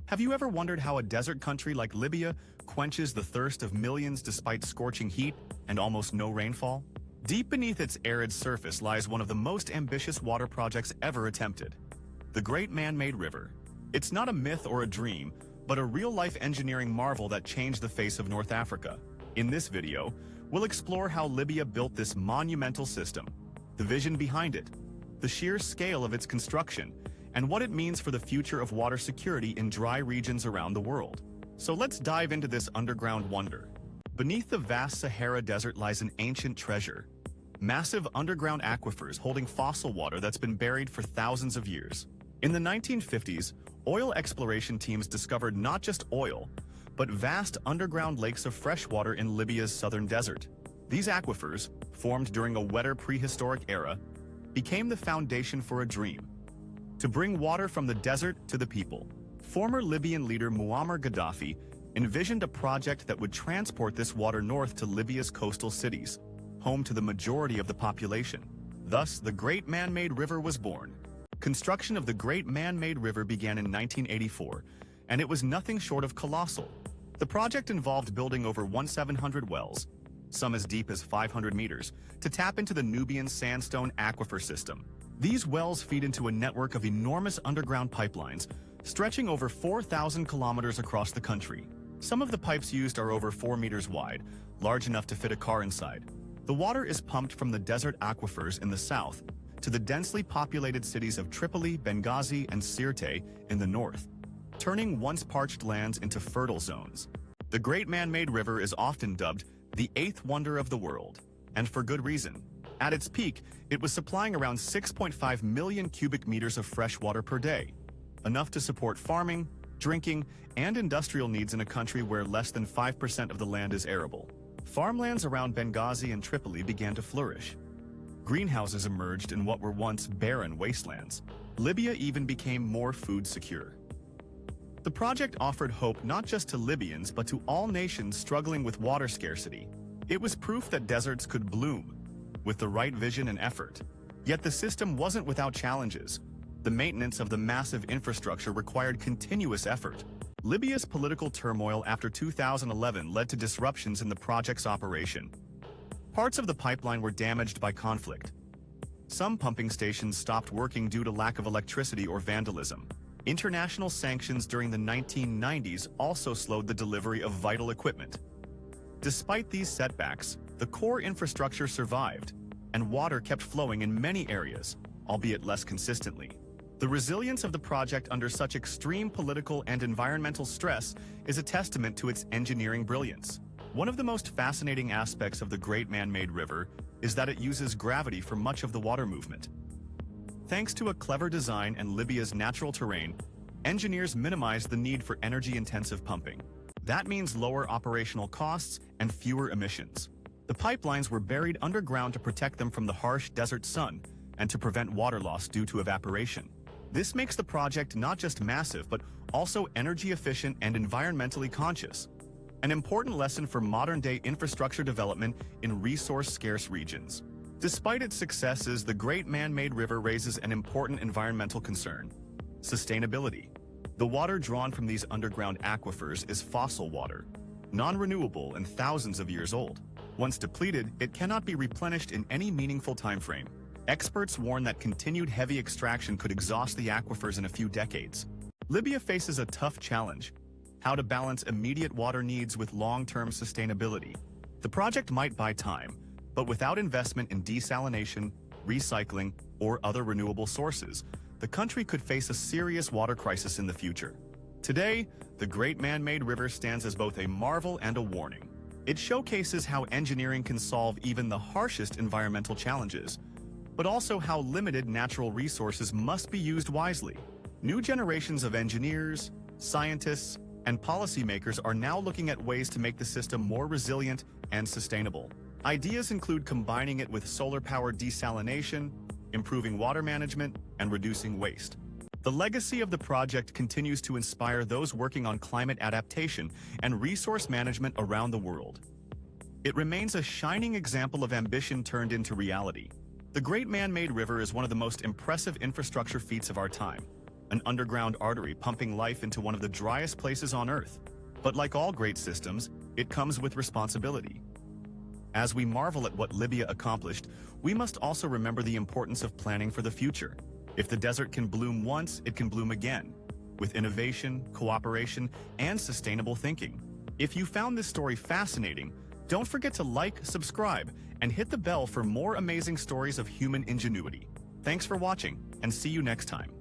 Have you ever wondered how a desert country like Libya quenches the thirst of millions despite scorching heat and almost no rainfall? Deep beneath its arid surface lies one of the most ambitious water projects ever attempted, the Great Man-Made River. It's not a myth or a dream, but a real-life engineering marvel that changed the face of North Africa. In this video, we'll explore how Libya built this monumental system, the vision behind it, the sheer scale of its construction, and what it means for the future of water security in dry regions around the world. So let's dive into this underground wonder. Beneath the vast Sahara Desert lies an ancient treasure, massive underground aquifers holding fossil water that's been buried for thousands of years. In the 1950s, oil exploration teams discovered not just oil, but vast underground lakes of fresh water in Libya's southern desert. These aquifers, formed during a wetter prehistoric era, became the foundation for a dream: to bring water from the desert to the people. Former Libyan leader Muammar Gaddafi envisioned a project that would transport this water north to Libya's coastal cities, home to the majority of the population. Thus, the Great Man-Made River was born. Construction of the Great Man-Made River began in 1984, and it was nothing short of colossal. The project involved building over 1,700 wells, some as deep as 500 meters, to tap into the Nubian sandstone aquifer system. These wells feed into a network of enormous underground pipelines, stretching over 4,000 kilometers across the country. Some of the pipes used are over 4 meters wide, large enough to fit a car inside. The water is pumped from the desert aquifers in the south to the densely populated cities of Tripoli, Benghazi, and Sirte in the north, turning once parched lands into fertile zones. The Great Man-Made River is often dubbed the eighth wonder of the world, and for good reason. At its peak, it was supplying around 6.5 million cubic meters of fresh water per day, enough to support farming, drinking, and industrial needs in a country where less than 5% of the land is arable. Farmlands around Benghazi and Tripoli began to flourish. Greenhouses emerged in what were once barren wastelands. Libya even became more food secure. The project offered hope not just to Libyans but to all nations struggling with water scarcity. It was proof that deserts could bloom with the right vision and effort. Yet the system wasn't without challenges. The maintenance of the massive infrastructure required continuous effort. Libya's political turmoil after 2011 led to disruptions in the project's operation. Parts of the pipeline were damaged by conflict. Some pumping stations stopped working due to lack of electricity or vandalism. International sanctions during the 1990s also slowed the delivery of vital equipment. Despite these setbacks, the core infrastructure survived, and water kept flowing in many areas, albeit less consistently. The resilience of the project under such extreme political and environmental stress is a testament to its engineering brilliance. One of the most fascinating aspects of the Great Man-Made River is that it uses gravity for much of the water movement. Thanks to a clever design and Libya's natural terrain, engineers minimized the need for energy-intensive pumping. That means lower operational costs and fewer emissions. The pipelines were buried underground to protect them from the harsh desert sun and to prevent water loss due to evaporation. This makes the project not just massive but also energy efficient and environmentally conscious, an important lesson for modern-day infrastructure development in resource-scarce regions. Despite its successes, the Great Man-Made River raises an important environmental concern: sustainability. The water drawn from these underground aquifers is fossil water, non-renewable and thousands of years old. Once depleted, it cannot be replenished in any meaningful time frame. Experts warn that continued heavy extraction could exhaust the aquifers in a few decades. Libya faces a tough challenge: how to balance immediate water needs with long-term sustainability. The project might buy time, but without investment in desalination, recycling, or other renewable sources, the country could face a serious water crisis in the future. Today, the Great Man-Made River stands as both a marvel and a warning. It showcases how engineering can solve even the harshest environmental challenges, but also how limited natural resources must be used wisely. New generations of engineers, scientists, and policymakers are now looking at ways to make the system more resilient and sustainable. Ideas include combining it with solar-powered desalination, improving water management, and reducing waste. The legacy of the project continues to inspire those working on climate adaptation and resource management around the world. It remains a shining example of ambition turned into reality. The Great Man-Made River is one of the most impressive infrastructure feats of our time. an underground artery pumping life into one of the driest places on Earth. But like all great systems, it comes with responsibility. As we marvel at what Libya accomplished, we must also remember the importance of planning for the future. If the desert can bloom once, it can bloom again, with innovation, cooperation, and sustainable thinking. If you found this story fascinating, don't forget to like, subscribe, and hit the bell for more amazing stories of human ingenuity. Thanks for watching, and see you next time.